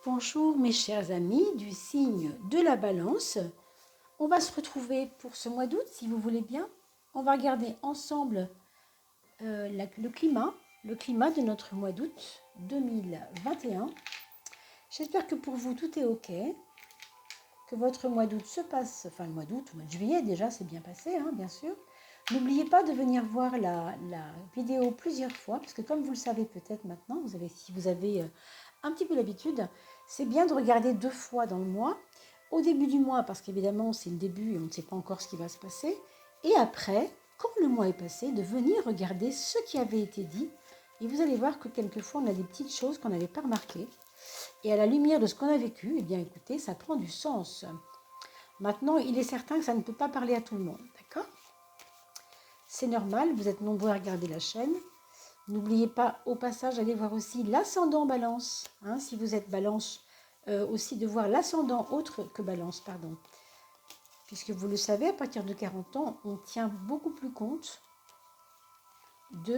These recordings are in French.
Bonjour mes chers amis du signe de la Balance. On va se retrouver pour ce mois d'août si vous voulez bien. On va regarder ensemble le climat de notre mois d'août 2021. J'espère que pour vous tout est ok, que votre mois d'août se passe, enfin le mois d'août, le mois de juillet déjà c'est bien passé hein, bien sûr. N'oubliez pas de venir voir la vidéo plusieurs fois parce que comme vous le savez peut-être maintenant, si vous avez un petit peu l'habitude, c'est bien de regarder 2 fois dans le mois. Au début du mois, parce qu'évidemment c'est le début et on ne sait pas encore ce qui va se passer. Et après, quand le mois est passé, de venir regarder ce qui avait été dit. Et vous allez voir que quelquefois on a des petites choses qu'on n'avait pas remarquées. Et à la lumière de ce qu'on a vécu, eh bien écoutez, ça prend du sens. Maintenant, il est certain que ça ne peut pas parler à tout le monde, d'accord ? C'est normal, vous êtes nombreux à regarder la chaîne. N'oubliez pas au passage d'aller voir aussi l'ascendant Balance. Hein, si vous êtes Balance, aussi de voir l'ascendant autre que Balance, pardon. Puisque vous le savez, à partir de 40 ans, on tient beaucoup plus compte du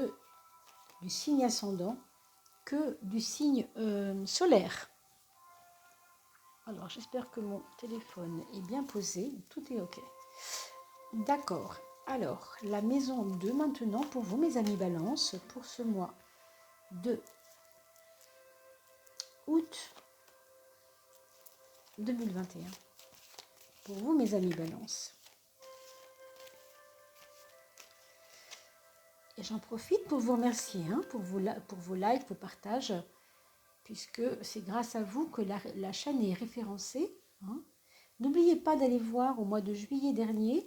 signe ascendant que du signe solaire. Alors, j'espère que mon téléphone est bien posé. Tout est OK. D'accord. Alors, la maison 2 maintenant pour vous, mes amis Balance, pour ce mois de août 2021. Pour vous, mes amis Balance. Et j'en profite pour vous remercier hein, pour vos likes, vos partages, puisque c'est grâce à vous que la chaîne est référencée. Hein. N'oubliez pas d'aller voir au mois de juillet dernier,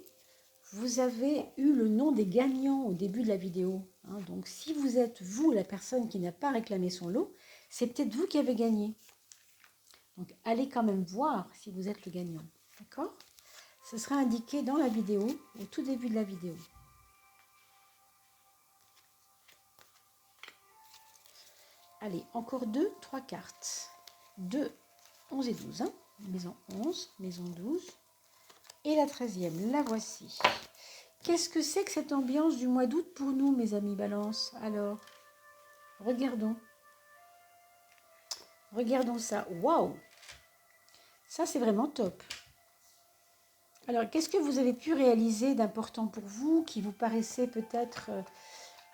vous avez eu le nom des gagnants au début de la vidéo. Hein. Donc si vous êtes vous la personne qui n'a pas réclamé son lot, c'est peut-être vous qui avez gagné. Donc allez quand même voir si vous êtes le gagnant. D'accord ? Ce sera indiqué dans la vidéo, au tout début de la vidéo. Allez, encore 3 cartes. 2, 11 et 12. Hein. Maison 11, maison 12. Et la 13e, la voici. Qu'est-ce que c'est que cette ambiance du mois d'août pour nous, mes amis Balance? Alors, regardons. Regardons ça. Waouh! Ça, c'est vraiment top. Alors, qu'est-ce que vous avez pu réaliser d'important pour vous, qui vous paraissait peut-être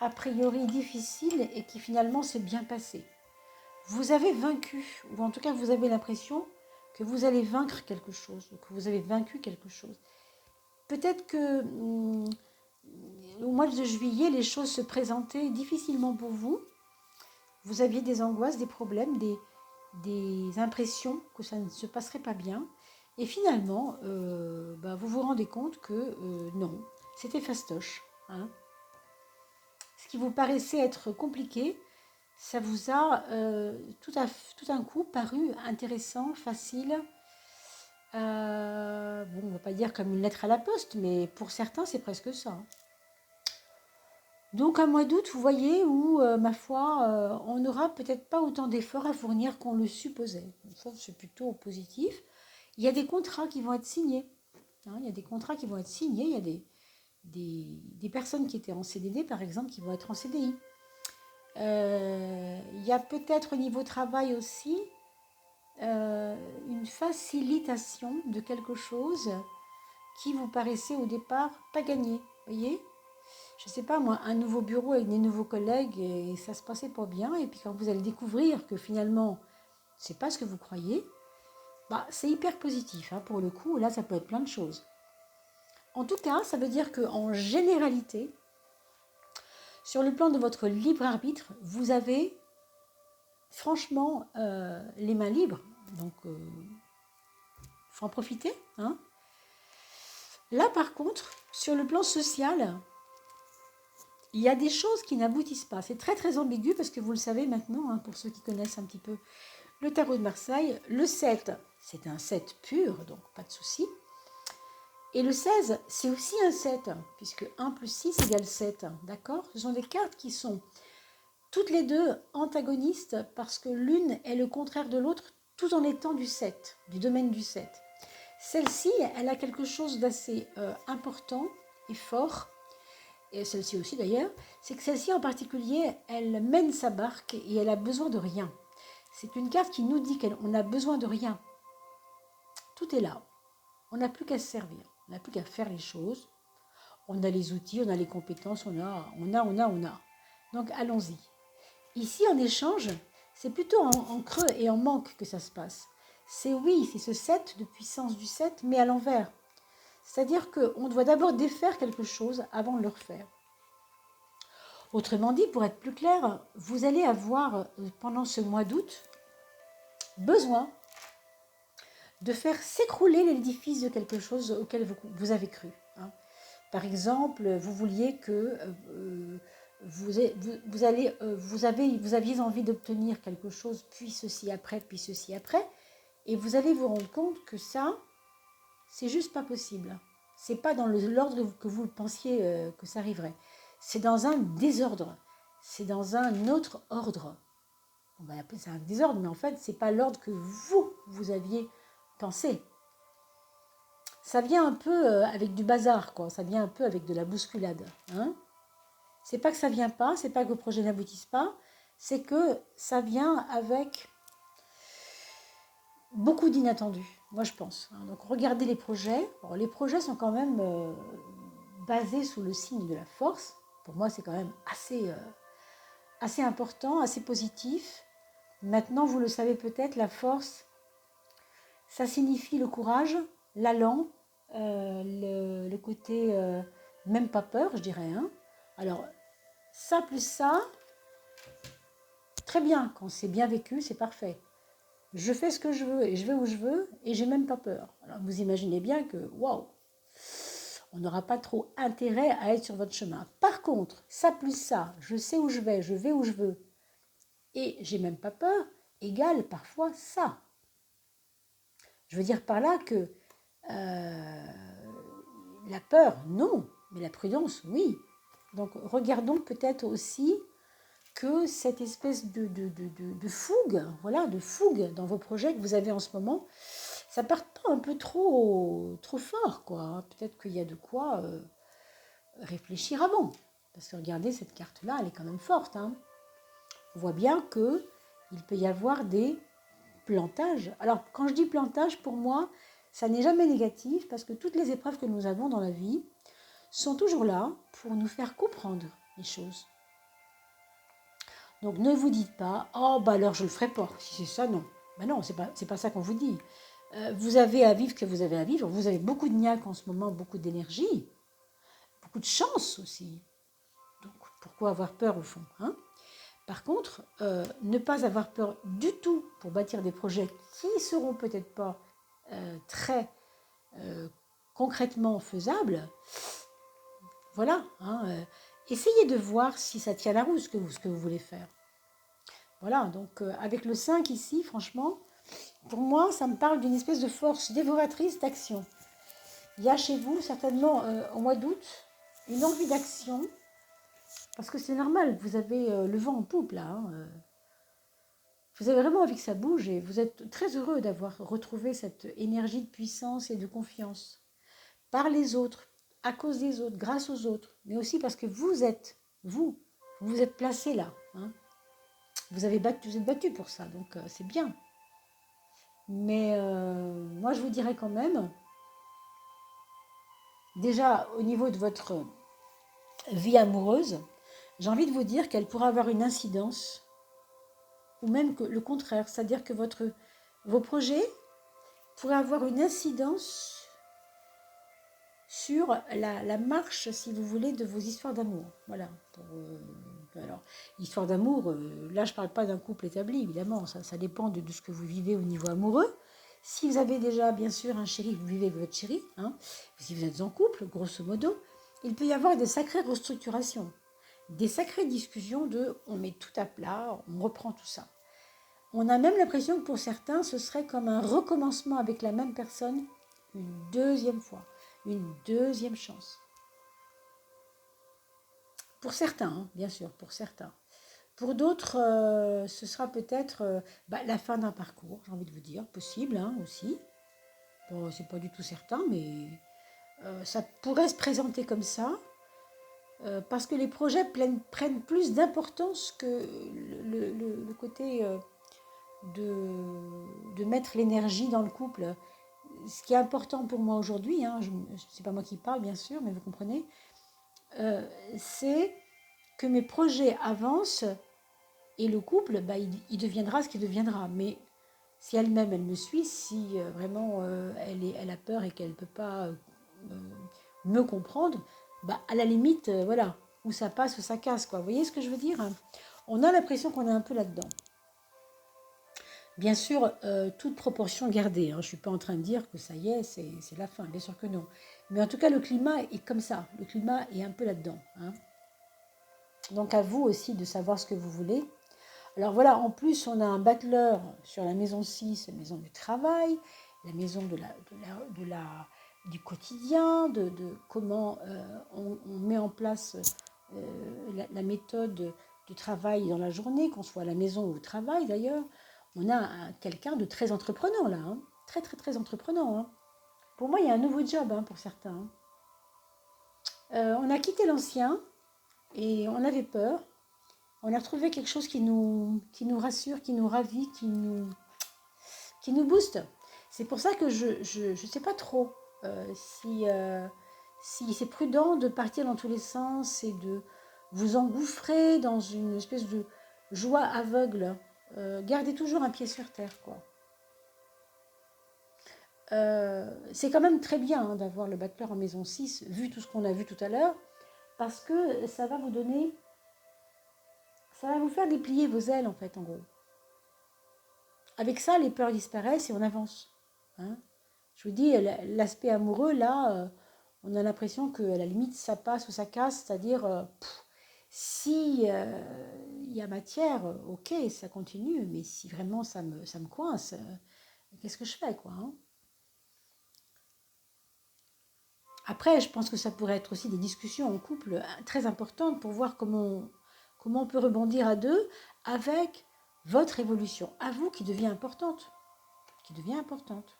a priori difficile et qui finalement s'est bien passé? Vous avez vaincu, ou en tout cas vous avez l'impression que vous allez vaincre quelque chose, que vous avez vaincu quelque chose. Peut-être que au mois de juillet, les choses se présentaient difficilement pour vous. Vous aviez des angoisses, des problèmes, des impressions que ça ne se passerait pas bien. Et finalement, vous vous rendez compte que non, c'était fastoche. Hein. Ce qui vous paraissait être compliqué, ça vous a tout d'un coup paru intéressant, facile. On ne va pas dire comme une lettre à la poste, mais pour certains, c'est presque ça. Donc un mois d'août, vous voyez, où, ma foi, on n'aura peut-être pas autant d'efforts à fournir qu'on le supposait. Ça, c'est plutôt positif. Il y a des contrats qui vont être signés. Hein, il y a des contrats qui vont être signés. Il y a des personnes qui étaient en CDD, par exemple, qui vont être en CDI. Il y a peut-être au niveau travail aussi une facilitation de quelque chose qui vous paraissait au départ pas gagné. Voyez, je ne sais pas moi, un nouveau bureau avec des nouveaux collègues et ça se passait pas bien. Et puis quand vous allez découvrir que finalement c'est pas ce que vous croyez, c'est hyper positif hein, pour le coup. Là, ça peut être plein de choses. En tout cas, ça veut dire qu'en généralité, sur le plan de votre libre arbitre, vous avez franchement les mains libres. Donc, faut en profiter. Hein. Là, par contre, sur le plan social, il y a des choses qui n'aboutissent pas. C'est très très ambigu parce que vous le savez maintenant, hein, pour ceux qui connaissent un petit peu le tarot de Marseille, le 7, c'est un 7 pur, donc pas de souci. Et le 16, c'est aussi un 7, puisque 1 plus 6 égale 7, d'accord? Ce sont des cartes qui sont toutes les deux antagonistes parce que l'une est le contraire de l'autre tout en étant du 7, du domaine du 7. Celle-ci, elle a quelque chose d'assez important et fort, et celle-ci aussi d'ailleurs, c'est que celle-ci en particulier, elle mène sa barque et elle a besoin de rien. C'est une carte qui nous dit qu'on n'a besoin de rien. Tout est là. On n'a plus qu'à se servir. On n'a plus qu'à faire les choses. On a les outils, on a les compétences, on a. Donc allons-y. Ici, en échange, c'est plutôt en creux et en manque que ça se passe. C'est ce 7 de puissance du 7, mais à l'envers. C'est-à-dire qu'on doit d'abord défaire quelque chose avant de le refaire. Autrement dit, pour être plus clair, vous allez avoir, pendant ce mois d'août, besoin de faire s'écrouler l'édifice de quelque chose auquel vous avez cru. Par exemple, vous vouliez que vous aviez envie d'obtenir quelque chose, puis ceci après, et vous allez vous rendre compte que ça, c'est juste pas possible. C'est pas dans l'ordre que vous pensiez que ça arriverait. C'est dans un désordre. C'est dans un autre ordre. On va appeler ça un désordre, mais en fait, c'est pas l'ordre que vous aviez pensé. Ça vient un peu avec du bazar, quoi. Ça vient un peu avec de la bousculade. C'est pas que ça vient pas, c'est pas que vos projets n'aboutissent pas, c'est que ça vient avec beaucoup d'inattendus, moi je pense. Donc regardez les projets. Alors, les projets sont quand même basés sous le signe de la force. Pour moi, c'est quand même assez important, assez positif. Maintenant, vous le savez peut-être, la force, ça signifie le courage, l'allant, le côté même pas peur, je dirais. Alors, ça plus ça, très bien, quand c'est bien vécu, c'est parfait. Je fais ce que je veux et je vais où je veux et j'ai même pas peur. Alors, vous imaginez bien que, waouh, on n'aura pas trop intérêt à être sur votre chemin. Par contre, ça plus ça, je sais où je vais où je veux et j'ai même pas peur, égale parfois ça. Je veux dire par là que la peur, non, mais la prudence, oui. Donc regardons peut-être aussi que cette espèce de fougue, voilà, de fougue dans vos projets que vous avez en ce moment, ça part pas un peu trop fort, quoi. Peut-être qu'il y a de quoi réfléchir avant. Parce que regardez, cette carte-là, elle est quand même forte. On voit bien qu'il peut y avoir des plantage. Alors, quand je dis plantage, pour moi, ça n'est jamais négatif parce que toutes les épreuves que nous avons dans la vie sont toujours là pour nous faire comprendre les choses. Donc, ne vous dites pas, oh, bah alors je ne le ferai pas. Si c'est ça, non. Ben non, c'est pas ça qu'on vous dit. Vous avez à vivre ce que vous avez à vivre. Vous avez beaucoup de niaque en ce moment, beaucoup d'énergie, beaucoup de chance aussi. Donc, pourquoi avoir peur au fond, Par contre, ne pas avoir peur du tout pour bâtir des projets qui ne seront peut-être pas très concrètement faisables, voilà. Essayez de voir si ça tient la route, ce que vous voulez faire. Voilà, donc avec le 5 ici, franchement, pour moi, ça me parle d'une espèce de force dévoratrice d'action. Il y a chez vous, certainement, au mois d'août, une envie d'action, parce que c'est normal, vous avez le vent en poupe, là, Vous avez vraiment envie que ça bouge et vous êtes très heureux d'avoir retrouvé cette énergie de puissance et de confiance par les autres, à cause des autres, grâce aux autres, mais aussi parce que vous êtes placé là. Vous êtes battu pour ça, donc c'est bien. Mais moi, je vous dirais quand même, déjà au niveau de votre vie amoureuse, j'ai envie de vous dire qu'elle pourra avoir une incidence ou même que le contraire, c'est-à-dire que vos projets pourraient avoir une incidence sur la marche, si vous voulez, de vos histoires d'amour. Voilà. Alors, histoire d'amour, là je ne parle pas d'un couple établi, évidemment, ça dépend de ce que vous vivez au niveau amoureux. Si vous avez déjà, bien sûr, un chéri, vous vivez avec votre chéri, si vous êtes en couple, grosso modo, il peut y avoir des sacrées restructurations, des sacrées discussions on met tout à plat, on reprend tout ça. On a même l'impression que pour certains, ce serait comme un recommencement avec la même personne une deuxième fois, une deuxième chance. Pour certains, bien sûr, pour certains. Pour d'autres, ce sera peut-être la fin d'un parcours, j'ai envie de vous dire, possible aussi. Bon, c'est pas du tout certain, mais ça pourrait se présenter comme ça, parce que les projets prennent plus d'importance que le côté de mettre l'énergie dans le couple. Ce qui est important pour moi aujourd'hui, hein, c'est pas moi qui parle bien sûr, mais vous comprenez, c'est que mes projets avancent et le couple, bah, il deviendra ce qu'il deviendra. Mais si elle-même, elle me suit, si vraiment elle a peur et qu'elle ne peut pas me comprendre, bah, à la limite, voilà, où ça passe, où ça casse, quoi. Vous voyez ce que je veux dire? On a l'impression qu'on est un peu là-dedans. Bien sûr, toute proportion gardée, hein. Je ne suis pas en train de dire que ça y est, c'est la fin, bien sûr que non. Mais en tout cas, le climat est comme ça. Le climat est un peu là-dedans, hein. Donc à vous aussi de savoir ce que vous voulez. Alors voilà, en plus, on a un battleur sur la maison 6, la maison du travail, la maison du quotidien, de comment on met en place la méthode de travail dans la journée, qu'on soit à la maison ou au travail d'ailleurs. On a quelqu'un de très entreprenant là, hein. Très très très entreprenant, hein. Pour moi, il y a un nouveau job, hein, pour certains, hein. On a quitté l'ancien et on avait peur. On a retrouvé quelque chose qui nous rassure, qui nous ravit, qui nous booste. C'est pour ça que je sais pas trop si c'est prudent de partir dans tous les sens et de vous engouffrer dans une espèce de joie aveugle. Gardez toujours un pied sur terre, quoi. C'est quand même très bien, hein, d'avoir le battleur en maison 6, vu tout ce qu'on a vu tout à l'heure, parce que ça va vous faire déplier vos ailes, en fait, en gros. Avec ça, les peurs disparaissent et on avance, hein. Je vous dis, l'aspect amoureux, là, on a l'impression que à la limite, ça passe ou ça casse, c'est-à-dire, si il y a matière, ok, ça continue, mais si vraiment ça me coince, qu'est-ce que je fais, quoi, hein? Après, je pense que ça pourrait être aussi des discussions en couple très importantes pour voir comment on peut rebondir à deux avec votre évolution, à vous qui devient importante, qui devient importante.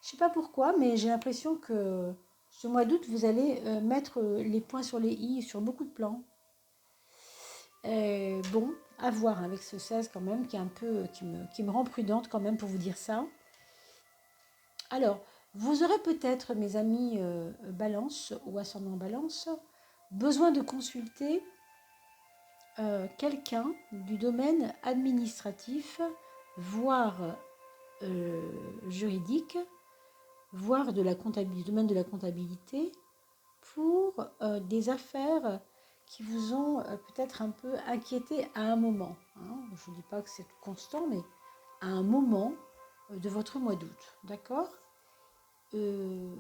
Je ne sais pas pourquoi, mais j'ai l'impression que ce mois d'août, vous allez mettre les points sur les i sur beaucoup de plans. Bon, à voir avec ce 16 quand même, qui est un peu, qui me rend prudente quand même pour vous dire ça. Alors, vous aurez peut-être, mes amis Balance ou ascendant Balance, besoin de consulter quelqu'un du domaine administratif, voire juridique, voire du domaine de la comptabilité, pour des affaires qui vous ont peut-être un peu inquiété à un moment, hein. Je ne vous dis pas que c'est constant, mais à un moment de votre mois d'août, d'accord? Il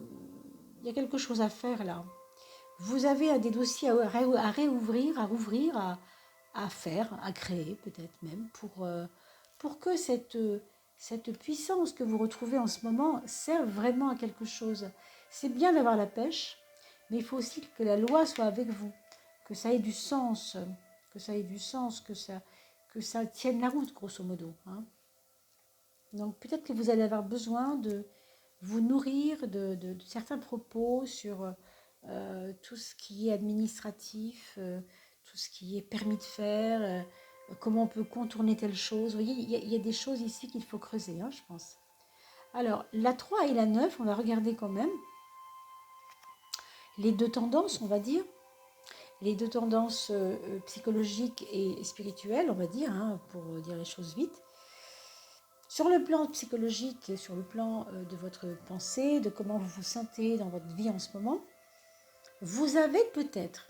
y a quelque chose à faire là. Vous avez des dossiers à réouvrir, à rouvrir, à faire, à créer peut-être même, pour que cette puissance que vous retrouvez en ce moment serve vraiment à quelque chose. C'est bien d'avoir la pêche, mais il faut aussi que la loi soit avec vous, que ça ait du sens, que ça ait du sens, que ça tienne la route, grosso modo, hein. Donc peut-être que vous allez avoir besoin de vous nourrir de certains propos sur tout ce qui est administratif, tout ce qui est permis de faire, comment on peut contourner telle chose. Vous voyez, il y a des choses ici qu'il faut creuser, hein, je pense. Alors, la 3 et la 9, on va regarder quand même les deux tendances, on va dire. Les deux tendances psychologiques et spirituelles, on va dire, hein, pour dire les choses vite. Sur le plan psychologique, sur le plan de votre pensée, de comment vous vous sentez dans votre vie en ce moment, vous avez peut-être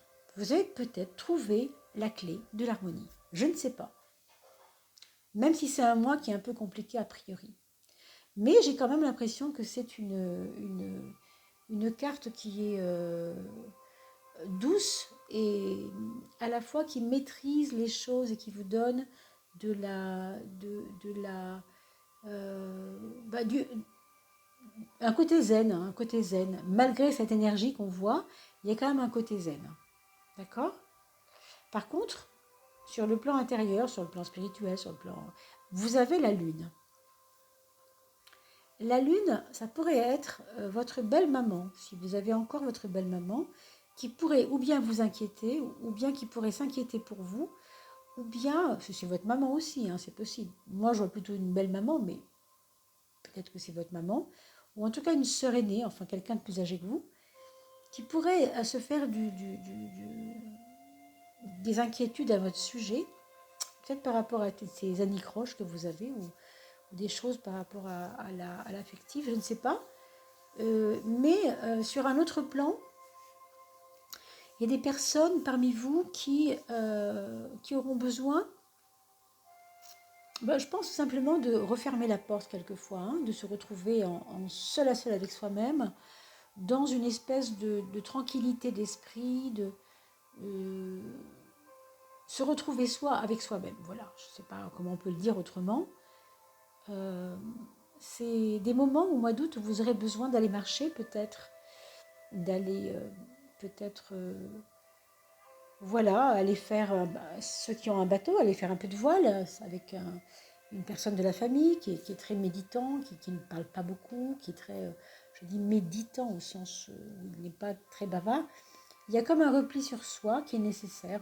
trouvé la clé de l'harmonie. Je ne sais pas. Même si c'est un mois qui est un peu compliqué a priori. Mais j'ai quand même l'impression que c'est une carte qui est douce et à la fois qui maîtrise les choses et qui vous donne de la un côté zen, hein, un côté zen. Malgré cette énergie qu'on voit, il y a quand même un côté zen. D'accord? Par contre, sur le plan intérieur, sur le plan spirituel, vous avez la lune. La lune, ça pourrait être votre belle maman, si vous avez encore votre belle maman, qui pourrait ou bien vous inquiéter, ou bien qui pourrait s'inquiéter pour vous, ou bien, c'est votre maman aussi, hein, c'est possible. Moi, je vois plutôt une belle maman, mais peut-être que c'est votre maman, ou en tout cas une sœur aînée, enfin quelqu'un de plus âgé que vous, qui pourrait se faire des inquiétudes à votre sujet, peut-être par rapport à toutes ces anicroches que vous avez, ou des choses par rapport à l'affectif, je ne sais pas. Mais sur un autre plan, il y a des personnes parmi vous qui auront besoin, je pense simplement de refermer la porte quelquefois, hein, de se retrouver en seul à seul avec soi-même, dans une espèce de tranquillité d'esprit, de se retrouver soi avec soi-même. Voilà, je ne sais pas comment on peut le dire autrement. C'est des moments au mois d'août où vous aurez besoin d'aller marcher peut-être, d'aller peut-être, voilà, aller faire, ceux qui ont un bateau, aller faire un peu de voile avec une personne de la famille qui est très méditant, qui ne parle pas beaucoup, qui est très, je dis méditant au sens où il n'est pas très bavard. Il y a comme un repli sur soi qui est nécessaire,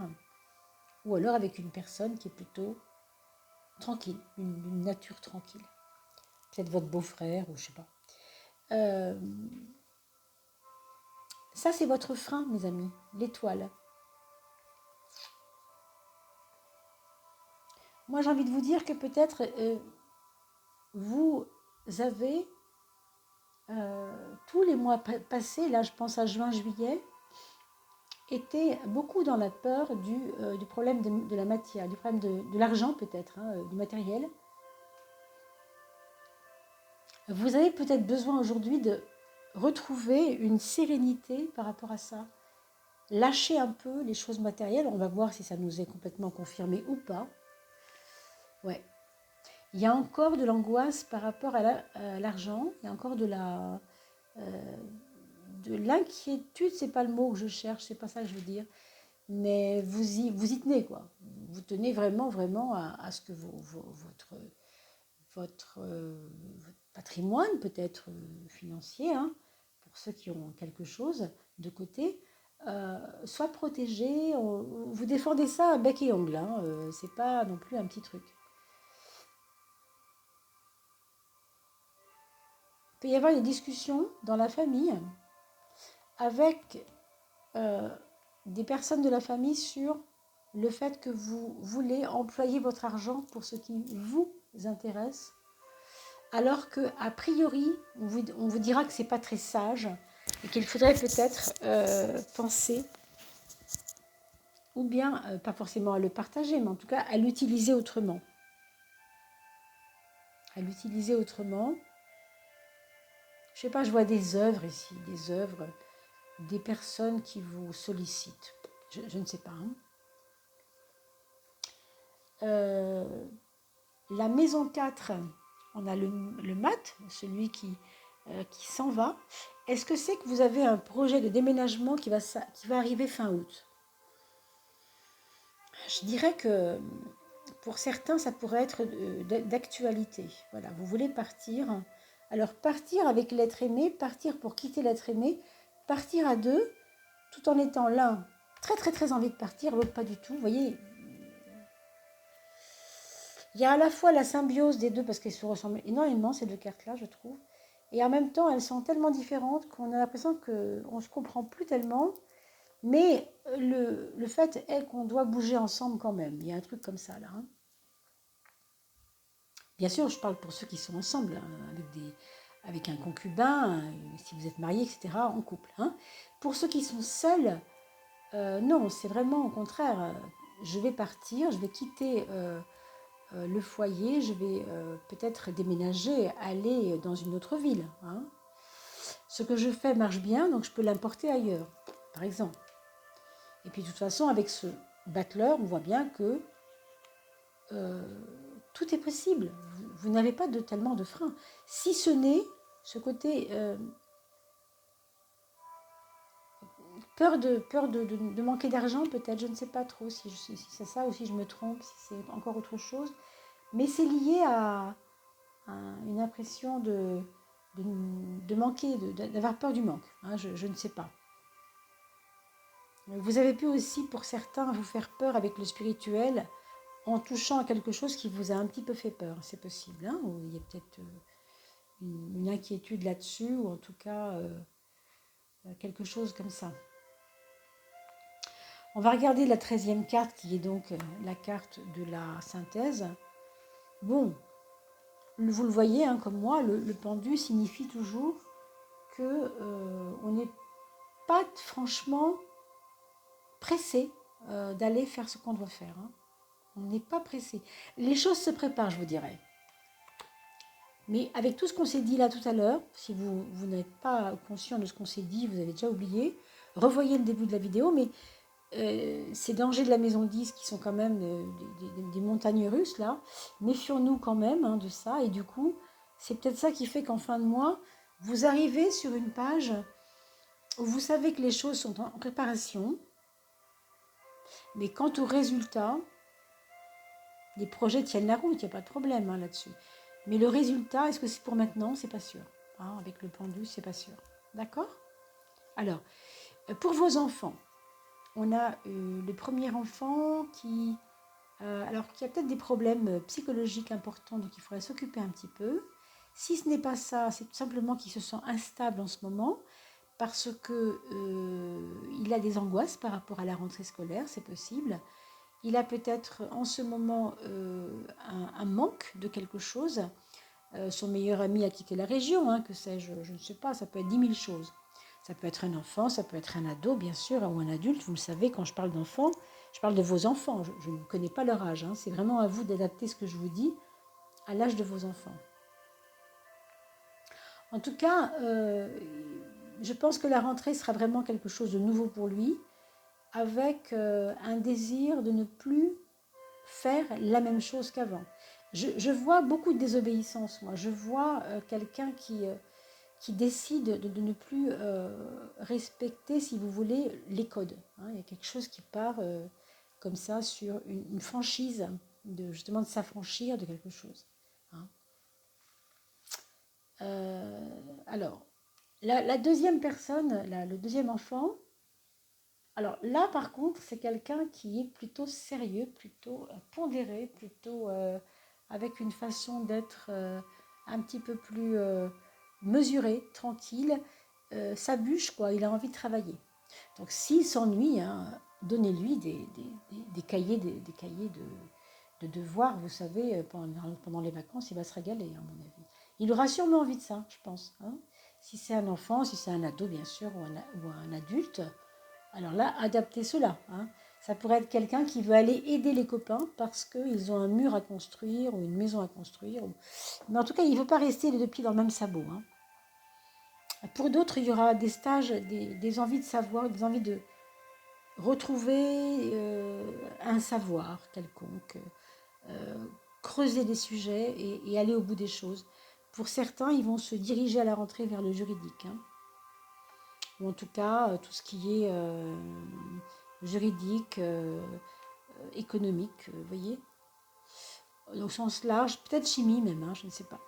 ou alors avec une personne qui est plutôt tranquille, une nature tranquille. Peut-être votre beau-frère ou je sais pas. Euh, Ça, c'est votre frein, mes amis, l'étoile. Moi, j'ai envie de vous dire que peut-être vous avez tous les mois passés, là je pense à juin, juillet, été beaucoup dans la peur du problème de la matière, du problème de l'argent peut-être, hein, du matériel. Vous avez peut-être besoin aujourd'hui de retrouver une sérénité par rapport à ça. Lâcher un peu les choses matérielles, on va voir si ça nous est complètement confirmé ou pas. Ouais. Il y a encore de l'angoisse par rapport à l'argent, il y a encore de l'inquiétude, c'est pas le mot que je cherche, c'est pas ça que je veux dire, mais vous y tenez quoi. Vous tenez vraiment, vraiment à ce que votre patrimoine, peut-être financier, hein, pour ceux qui ont quelque chose de côté, soit protégé. Vous défendez ça à bec et ongle, hein, c'est pas non plus un petit truc. Il peut y avoir des discussions dans la famille avec euh, des personnes de la famille sur le fait que vous voulez employer votre argent pour ce qui vous intéresse, alors que a priori on vous dira que c'est pas très sage et qu'il faudrait peut-être penser, ou bien pas forcément à le partager, mais en tout cas à l'utiliser autrement. À l'utiliser autrement. Je sais pas, je vois des œuvres ici, des œuvres, des personnes qui vous sollicitent. Je ne sais pas. Hein. La maison 4, on a le mat, celui qui s'en va. Est-ce que c'est que vous avez un projet de déménagement qui va arriver fin août? Je dirais que pour certains, ça pourrait être d'actualité. Voilà, vous voulez partir. Alors partir avec l'être aimé, partir pour quitter l'être aimé, partir à deux, tout en étant l'un très très très envie de partir, l'autre pas du tout. Vous voyez, il y a à la fois la symbiose des deux parce qu'elles se ressemblent énormément, ces deux cartes-là, je trouve. Et en même temps, elles sont tellement différentes qu'on a l'impression qu'on ne se comprend plus tellement. Mais le fait est qu'on doit bouger ensemble quand même. Il y a un truc comme ça là. Hein. Bien sûr, je parle pour ceux qui sont ensemble, hein, avec un concubin, si vous êtes mariés, etc., en couple. Hein. Pour ceux qui sont seuls, non, c'est vraiment au contraire. Je vais partir, je vais quitter le foyer, je vais peut-être déménager, aller dans une autre ville. Hein. Ce que je fais marche bien, donc je peux l'importer ailleurs, par exemple. Et puis de toute façon, avec ce battleur, on voit bien que tout est possible. Vous n'avez pas tellement de frein. Si ce n'est ce côté peur de manquer d'argent, peut-être, je ne sais pas trop si c'est ça ou si je me trompe, si c'est encore autre chose. Mais c'est lié à une impression de manquer, d'avoir peur du manque. Hein, je ne sais pas. Vous avez pu aussi, pour certains, vous faire peur avec le spirituel en touchant à quelque chose qui vous a un petit peu fait peur. C'est possible, hein, ou il y a peut-être une inquiétude là-dessus, ou en tout cas quelque chose comme ça. On va regarder la 13e carte, qui est donc la carte de la synthèse. Bon, vous le voyez, hein, comme moi, le pendu signifie toujours que on n'est pas franchement pressé d'aller faire ce qu'on doit faire. Hein. On n'est pas pressé. Les choses se préparent, je vous dirais. Mais avec tout ce qu'on s'est dit là tout à l'heure, si vous n'êtes pas conscient de ce qu'on s'est dit, vous avez déjà oublié, revoyez le début de la vidéo, mais ces dangers de la maison 10 qui sont quand même des montagnes russes, là, méfions-nous quand même hein, de ça. Et du coup, c'est peut-être ça qui fait qu'en fin de mois, vous arrivez sur une page où vous savez que les choses sont en préparation, mais quant au résultat, les projets tiennent la route, il n'y a pas de problème hein, là-dessus. Mais le résultat, est-ce que c'est pour maintenant? C'est pas sûr. Hein, avec le pendu, c'est pas sûr. D'accord? Alors, pour vos enfants, on a le premier enfant qui a peut-être des problèmes psychologiques importants, donc il faudrait s'occuper un petit peu. Si ce n'est pas ça, c'est tout simplement qu'il se sent instable en ce moment parce que il a des angoisses par rapport à la rentrée scolaire, c'est possible. Il a peut-être en ce moment un manque de quelque chose. Son meilleur ami a quitté la région, hein, que sais-je, je ne sais pas, ça peut être 10 000 choses. Ça peut être un enfant, ça peut être un ado, bien sûr, ou un adulte. Vous le savez, quand je parle d'enfants, je parle de vos enfants. Je ne connais pas leur âge. Hein. C'est vraiment à vous d'adapter ce que je vous dis à l'âge de vos enfants. En tout cas, je pense que la rentrée sera vraiment quelque chose de nouveau pour lui, avec un désir de ne plus faire la même chose qu'avant. Je vois beaucoup de désobéissance, moi. Je vois quelqu'un qui décide de ne plus respecter, si vous voulez, les codes. Hein. Il y a quelque chose qui part comme ça sur une franchise, justement de s'affranchir de quelque chose. Hein. Alors, la deuxième personne, le deuxième enfant, alors là par contre, c'est quelqu'un qui est plutôt sérieux, plutôt pondéré, plutôt avec une façon d'être un petit peu plus mesuré, tranquille, sa bûche, quoi, il a envie de travailler. Donc s'il s'ennuie, hein, donnez-lui des cahiers, des cahiers de devoirs, vous savez, pendant les vacances, il va se régaler, à mon avis. Il aura sûrement envie de ça, je pense. Hein. Si c'est un enfant, si c'est un ado, bien sûr, ou un adulte, alors là, adaptez cela. Hein. Ça pourrait être quelqu'un qui veut aller aider les copains parce qu'ils ont un mur à construire ou une maison à construire. Mais en tout cas, il ne veut pas rester les deux pieds dans le même sabot. Hein. Pour d'autres, il y aura des stages, des envies de savoir, des envies de retrouver un savoir quelconque, creuser des sujets et aller au bout des choses. Pour certains, ils vont se diriger à la rentrée vers le juridique. Hein. Ou en tout cas, tout ce qui est juridique, économique, vous voyez, au sens large, peut-être chimie même, hein, je ne sais pas.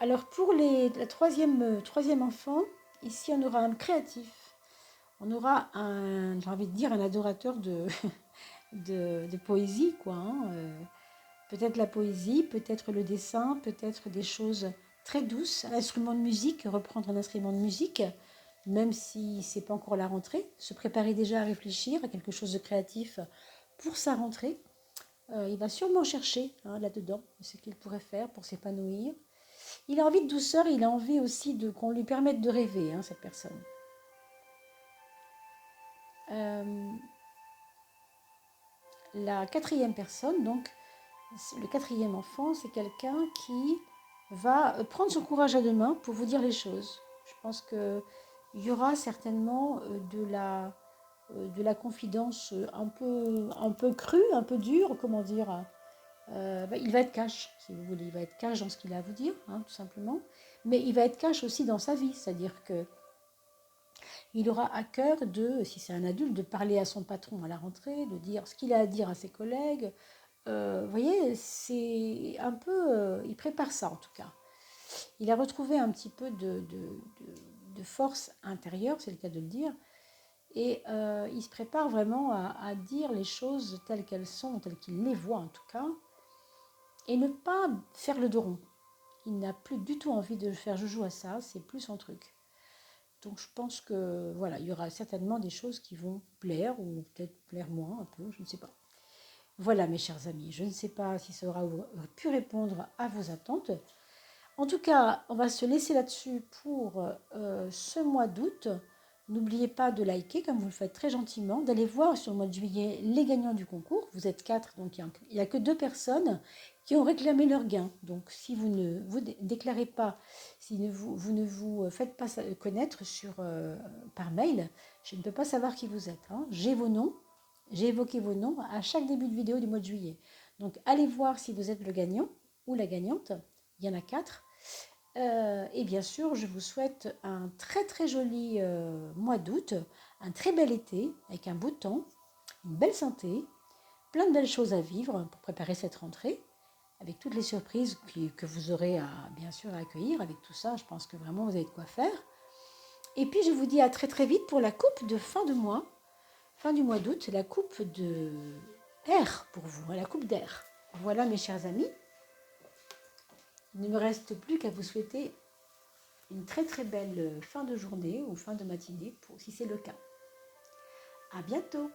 Alors pour la troisième enfant, ici on aura un créatif, on aura j'ai envie de dire un adorateur de poésie, quoi. Hein, peut-être la poésie, peut-être le dessin, peut-être des choses très douces, un instrument de musique, reprendre un instrument de musique, même si c'est pas encore la rentrée, se préparer déjà à réfléchir à quelque chose de créatif pour sa rentrée. Il va sûrement chercher hein, là-dedans ce qu'il pourrait faire pour s'épanouir. Il a envie de douceur et il a envie aussi qu'on lui permette de rêver, hein, cette personne. La quatrième personne, donc le quatrième enfant, c'est quelqu'un qui va prendre son courage à deux mains pour vous dire les choses. Je pense qu'il y aura certainement de la confidence un peu crue, un peu dure, comment dire. Il va être cash, si vous voulez. Il va être cash dans ce qu'il a à vous dire, hein, tout simplement. Mais il va être cash aussi dans sa vie, c'est-à-dire que il aura à cœur si c'est un adulte, de parler à son patron à la rentrée, de dire ce qu'il a à dire à ses collègues. Vous voyez, c'est un peu... il prépare ça en tout cas. Il a retrouvé un petit peu de force intérieure, c'est le cas de le dire, Et il se prépare vraiment à dire les choses telles qu'elles sont, telles qu'il les voit en tout cas, et ne pas faire le dos rond. Il n'a plus du tout envie de faire joujou à ça, c'est plus son truc. Donc je pense que voilà, il y aura certainement des choses qui vont plaire ou peut-être plaire moins un peu, je ne sais pas. Voilà mes chers amis, je ne sais pas si ça aura pu répondre à vos attentes. En tout cas, on va se laisser là-dessus pour ce mois d'août. N'oubliez pas de liker, comme vous le faites très gentiment, d'aller voir sur le mois de juillet les gagnants du concours. Vous êtes 4, donc il n'y a que 2 personnes qui ont réclamé leur gain. Donc si vous ne vous déclarez pas, si vous ne vous faites pas connaître par mail, je ne peux pas savoir qui vous êtes. Hein. J'ai vos noms, j'ai évoqué vos noms à chaque début de vidéo du mois de juillet. Donc allez voir si vous êtes le gagnant ou la gagnante. Il y en a 4. Et bien sûr, je vous souhaite un très très joli mois d'août, un très bel été avec un beau temps, une belle santé, plein de belles choses à vivre pour préparer cette rentrée, avec toutes les surprises que vous aurez bien sûr à accueillir. Avec tout ça, je pense que vraiment vous avez de quoi faire. Et puis je vous dis à très très vite pour la coupe de fin de mois, fin du mois d'août, la coupe de R pour vous, la coupe d'air. Voilà mes chers amis. Il ne me reste plus qu'à vous souhaiter une très très belle fin de journée ou fin de matinée si c'est le cas. À bientôt!